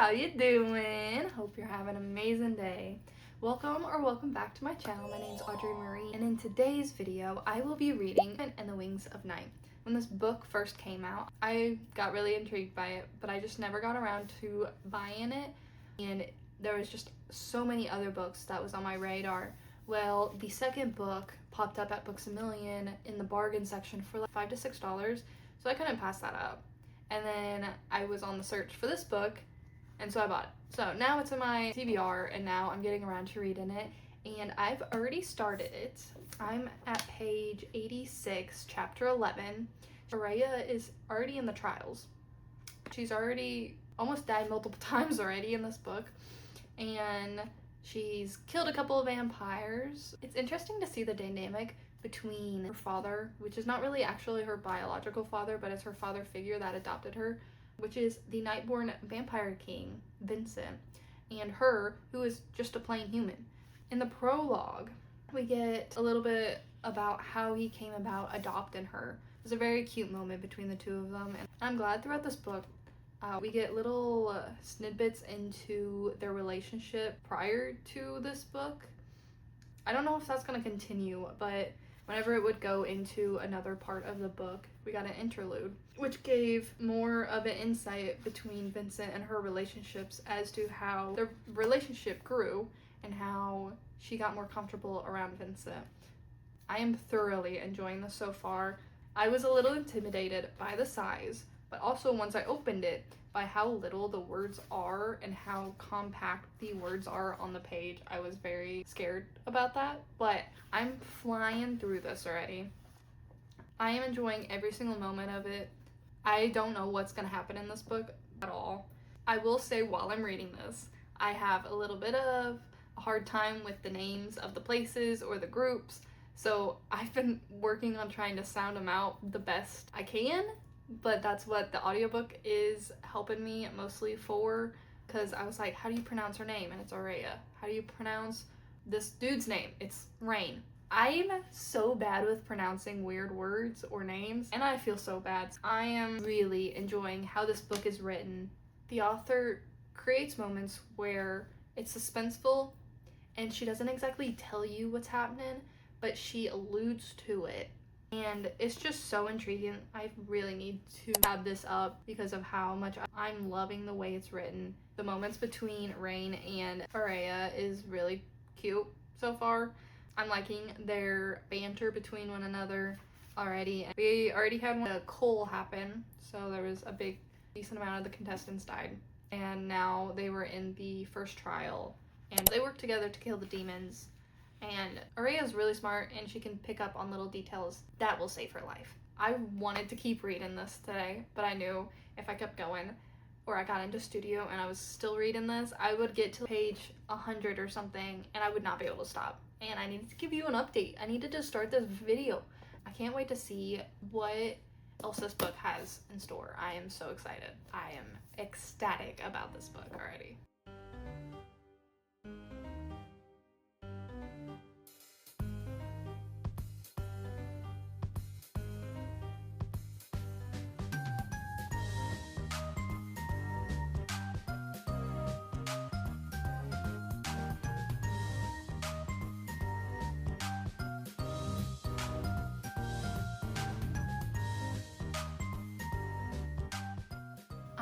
how you doing? Hope you're having an amazing day. Welcome back to my channel. My name's Audrey Marie, and in today's video I will be reading *And the Wings of Night. When this book first came out, I got really intrigued by it, but I just never got around to buying it, and there was just so many other books that was on my radar. Well, the second book popped up at Books A Million in the bargain section for like $5 to $6, so I couldn't pass that up. And then I was on the search for this book, and so I bought it. So now it's in my TBR, and now I'm getting around to reading it, and I've already started it. I'm at page 86, chapter 11. Araya is already in the trials. She's already almost died multiple times already in this book, and she's killed a couple of vampires. It's interesting to see the dynamic between her father, which is not really actually her biological father, but it's her father figure that adopted her, which is the Nightborn vampire king, Vincent, and her, who is just a plain human. In the prologue, we get a little bit about how he came about adopting her. It's a very cute moment between the two of them, and I'm glad throughout this book we get little snippets into their relationship prior to this book. I don't know if that's going to continue, but whenever it would go into another part of the book, we got an interlude, which gave more of an insight between Vincent and her relationships as to how their relationship grew and how she got more comfortable around Vincent. I am thoroughly enjoying this so far. I was a little intimidated by the size, but also once I opened it, by how little the words are and how compact the words are on the page. I was very scared about that, but I'm flying through this already. I am enjoying every single moment of it. I don't know what's going to happen in this book at all. I will say while I'm reading this, I have a little bit of a hard time with the names of the places or the groups, so I've been working on trying to sound them out the best I can. But that's what the audiobook is helping me mostly for, because I was like, how do you pronounce her name? And it's Araya. How do you pronounce this dude's name? It's Rain. I'm so bad with pronouncing weird words or names, and I feel so bad. I am really enjoying how this book is written. The author creates moments where it's suspenseful, and she doesn't exactly tell you what's happening, but she alludes to it. And it's just so intriguing. I really need to add this up because of how much I'm loving the way it's written. The moments between Rain and Araya is really cute so far. I'm liking their banter between one another already. We already had a cull happen, so there was a decent amount of the contestants died. And now they were in the first trial, and they worked together to kill the demons. And Araya is really smart, and she can pick up on little details that will save her life. I wanted to keep reading this today, but I knew if I kept going, or I got into studio and I was still reading this, I would get to page 100 or something, and I would not be able to stop. And I needed to give you an update. I needed to start this video. I can't wait to see what else this book has in store. I am so excited. I am ecstatic about this book already.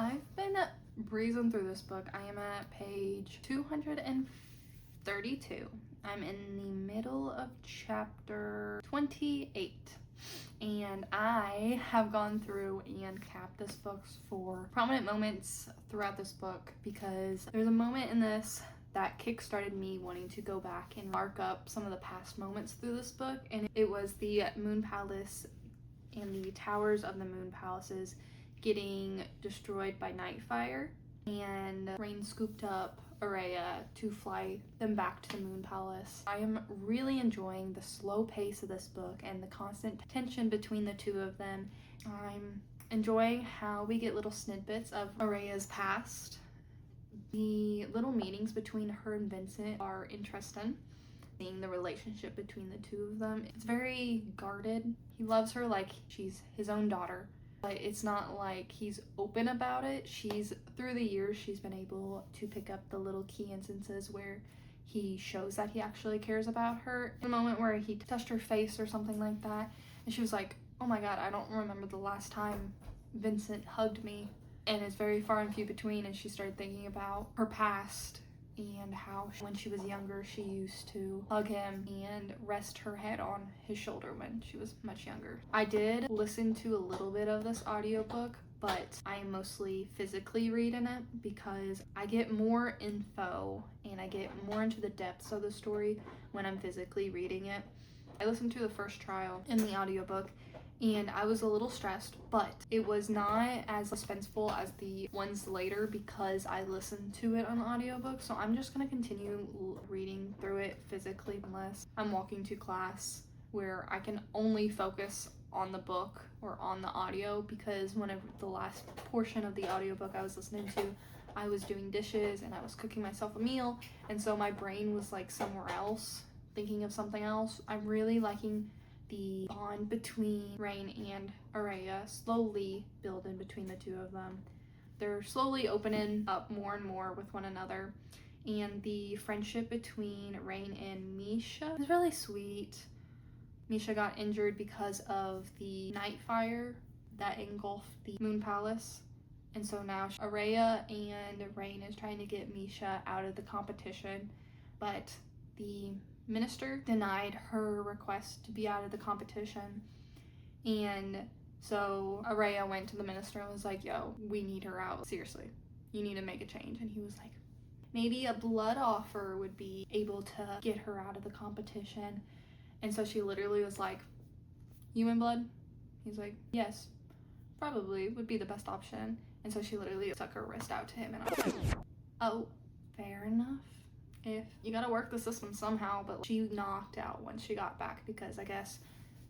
I've been breezing through this book. I am at page 232. I'm in the middle of chapter 28. And I have gone through and capped this book for prominent moments throughout this book, because there's a moment in this that kickstarted me wanting to go back and mark up some of the past moments through this book. And it was the Moon Palace and the towers of the Moon Palaces getting destroyed by Nightfire, and Rain scooped up Araya to fly them back to the Moon Palace. I am really enjoying the slow pace of this book and the constant tension between the two of them. I'm enjoying how we get little snippets of Araya's past. The little meetings between her and Vincent are interesting. Seeing the relationship between the two of them, it's very guarded. He loves her like she's his own daughter, but it's not like he's open about it. Through the years, she's been able to pick up the little key instances where he shows that he actually cares about her. In a moment where he touched her face or something like that, and she was like, oh my god, I don't remember the last time Vincent hugged me. And it's very far and few between, and she started thinking about her past and how when she was younger she used to hug him and rest her head on his shoulder when she was much younger. I did listen to a little bit of this audiobook, but I am mostly physically reading it because I get more info and I get more into the depths of the story when I'm physically reading it. I listened to the first trial in the audiobook and I was a little stressed, but it was not as suspenseful as the ones later because I listened to it on the audiobook. So I'm just gonna continue reading through it physically unless I'm walking to class where I can only focus on the book or on the audio, because whenever the last portion of the audiobook I was listening to, I was doing dishes and I was cooking myself a meal, and so my brain was like somewhere else, thinking of something else. I'm really liking the bond between Rain and Araya slowly building between the two of them. They're slowly opening up more and more with one another, and the friendship between Rain and Misha is really sweet. Misha got injured because of the night fire that engulfed the Moon Palace, and so now Araya and Rain is trying to get Misha out of the competition, but the minister denied her request to be out of the competition. And so Araya went to the minister and was like, yo, we need her out. Seriously, you need to make a change. And he was like, maybe a blood offer would be able to get her out of the competition. And so she literally was like, human blood? He's like, yes, probably would be the best option. And so she literally stuck her wrist out to him, and I was like, oh, fair enough. If you gotta work the system somehow. But she knocked out when she got back because I guess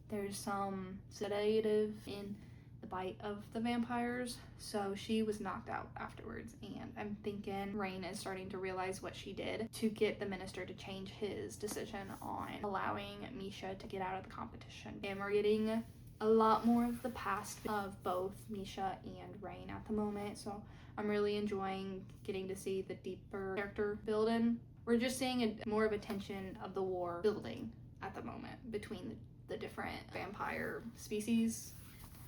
there's some sedative in the bite of the vampires, so she was knocked out afterwards. And I'm thinking Rain is starting to realize what she did to get the minister to change his decision on allowing Misha to get out of the competition. And we're getting a lot more of the past of both Misha and Rain at the moment, so I'm really enjoying getting to see the deeper character building. We're just seeing more of a tension of the war building at the moment between the different vampire species.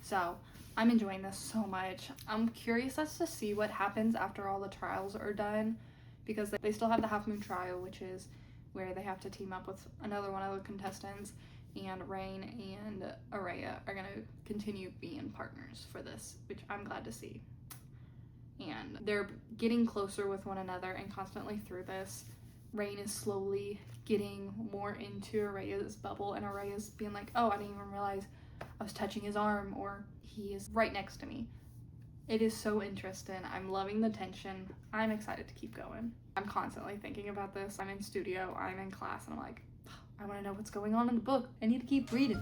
So I'm enjoying this so much. I'm curious as to see what happens after all the trials are done, because they still have the Half Moon trial, which is where they have to team up with one of the contestants, and Rain and Araya are gonna continue being partners for this, which I'm glad to see. And they're getting closer with one another, and constantly through this, Rain is slowly getting more into Araya's bubble, and Araya's being like, oh, I didn't even realize I was touching his arm, or he is right next to me. It is so interesting. I'm loving the tension. I'm excited to keep going. I'm constantly thinking about this. I'm in studio, I'm in class, and I'm like, I want to know what's going on in the book. I need to keep reading.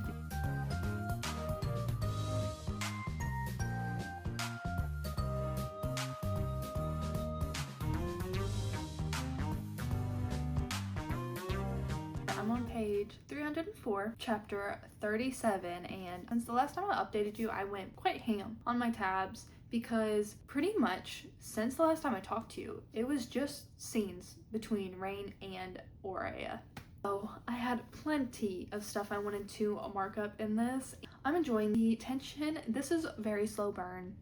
I'm on page 304, chapter 37, and since the last time I updated you, I went quite ham on my tabs because pretty much since the last time I talked to you, it was just scenes between Rain and Araya. So I had plenty of stuff I wanted to mark up in this. I'm enjoying the tension. This is a very slow burn.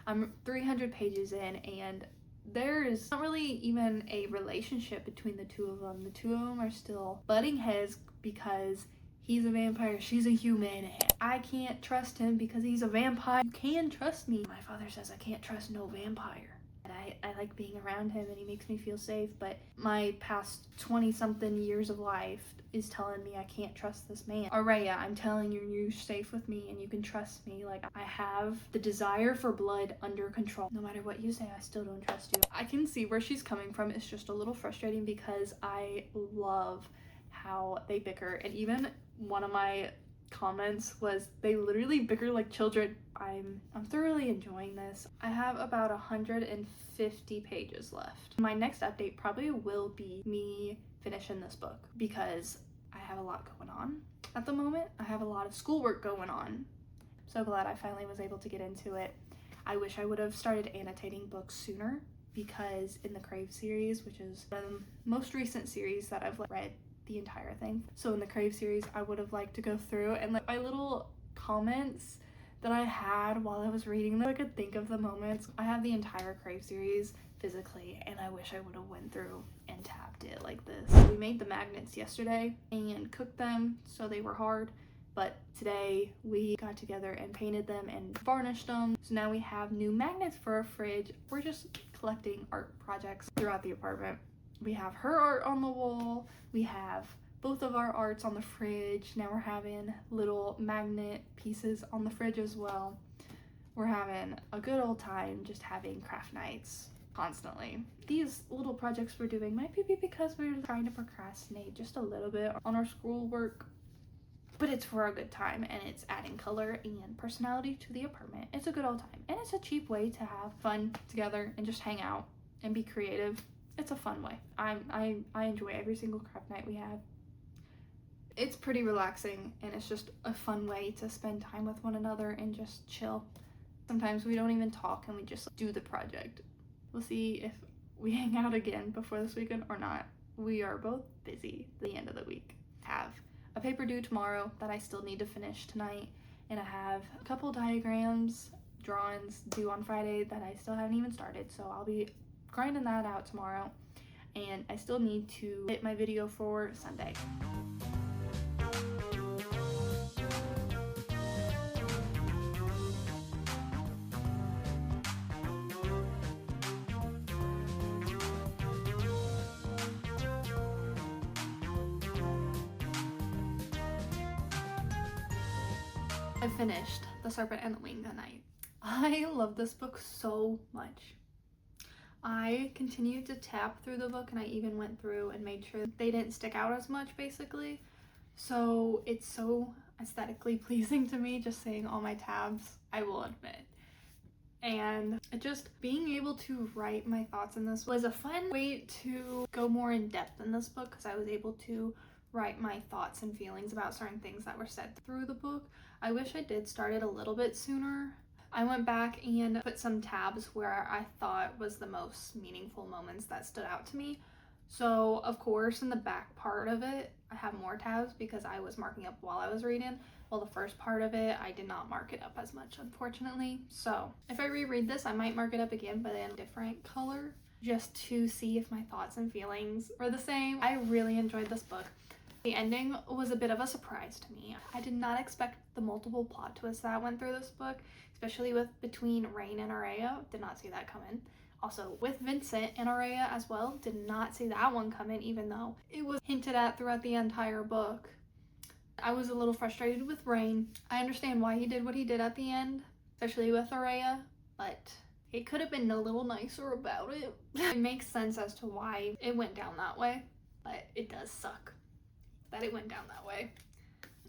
I'm 300 pages in, and there's not really even a relationship between the two of them. The two of them are still butting heads because he's a vampire, she's a human. I can't trust him because he's a vampire. You can trust me. My father says I can't trust no vampire. I like being around him and he makes me feel safe, but my past 20-something years of life is telling me I can't trust this man. Araya, I'm telling you, you're safe with me and you can trust me. Like, I have the desire for blood under control. No matter what you say, I still don't trust you. I can see where she's coming from. It's just a little frustrating because I love how they bicker, and even one of my comments was they literally bicker like children. I'm thoroughly enjoying this. I have about 150 pages left. My next update probably will be me finishing this book because I have a lot going on at the moment. I have a lot of schoolwork going on, So glad I finally was able to get into it. I wish I would have started annotating books sooner, because in the Crave series, which is the most recent series that I've read the entire thing. So in the Crave series, I would have liked to go through and my little comments that I had while I was reading them. I could think of the moments. I have the entire Crave series physically, and I wish I would have went through and tapped it like this. We made the magnets yesterday and cooked them, so they were hard. But today we got together and painted them and varnished them. So now we have new magnets for our fridge. We're just collecting art projects throughout the apartment. We have her art on the wall. We have both of our arts on the fridge. Now we're having little magnet pieces on the fridge as well. We're having a good old time just having craft nights constantly. These little projects we're doing might be because we're trying to procrastinate just a little bit on our schoolwork, but it's for a good time, and it's adding color and personality to the apartment. It's a good old time, and it's a cheap way to have fun together and just hang out and be creative. It's a fun way. I enjoy every single craft night we have. It's pretty relaxing, and it's just a fun way to spend time with one another and just chill. Sometimes we don't even talk and we just do the project. We'll see if we hang out again before this weekend or not. We are both busy at the end of the week. Have a paper due tomorrow that I still need to finish tonight, and I have a couple diagrams, drawings due on Friday that I still haven't even started, so I'll be grinding that out tomorrow, and I still need to hit my video for Sunday. I finished The Serpent and the Wing tonight. I love this book so much. I continued to tab through the book, and I even went through and made sure they didn't stick out as much, basically. So it's so aesthetically pleasing to me just seeing all my tabs, I will admit. And just being able to write my thoughts in this was a fun way to go more in depth in this book, because I was able to write my thoughts and feelings about certain things that were said through the book. I wish I did start it a little bit sooner. I went back and put some tabs where I thought was the most meaningful moments that stood out to me. So of course in the back part of it I have more tabs because I was marking up while I was reading, while the first part of it I did not mark it up as much, unfortunately. So if I reread this, I might mark it up again, but in a different color, just to see if my thoughts and feelings are the same. I really enjoyed this book. The ending was a bit of a surprise to me. I did not expect the multiple plot twists that went through this book, especially with between Rain and Araya. Did not see that coming. Also with Vincent and Araya as well, did not see that one coming, even though it was hinted at throughout the entire book. I was a little frustrated with Rain. I understand why he did what he did at the end, especially with Araya, but it could have been a little nicer about it. It makes sense as to why it went down that way, but it does suck that it went down that way.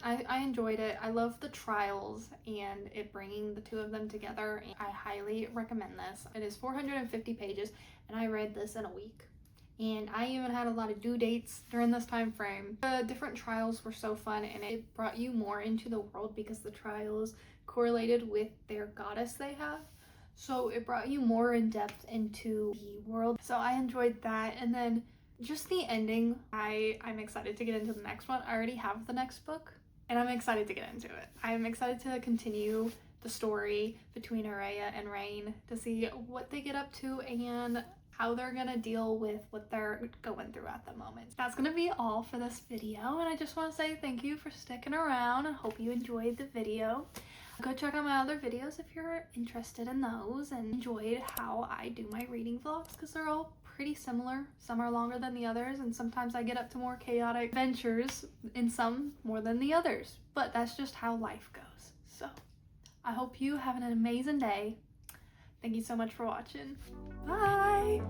I enjoyed it. I love the trials and it bringing the two of them together. I highly recommend this. It is 450 pages, and I read this in a week. And I even had a lot of due dates during this time frame. The different trials were so fun, and it brought you more into the world because the trials correlated with their goddess they have. So it brought you more in depth into the world. So I enjoyed that. And then just the ending, I'm excited to get into the next one. I already have the next book, and I'm excited to get into it. I'm excited to continue the story between Araya and Rain to see what they get up to and how they're gonna deal with what they're going through at the moment. That's gonna be all for this video, and I just want to say thank you for sticking around. I hope you enjoyed the video. Go check out my other videos if you're interested in those and enjoyed how I do my reading vlogs, because they're all pretty similar. Some are longer than the others, and sometimes I get up to more chaotic adventures in some more than the others, but that's just how life goes. So I hope you have an amazing day. Thank you so much for watching. Bye.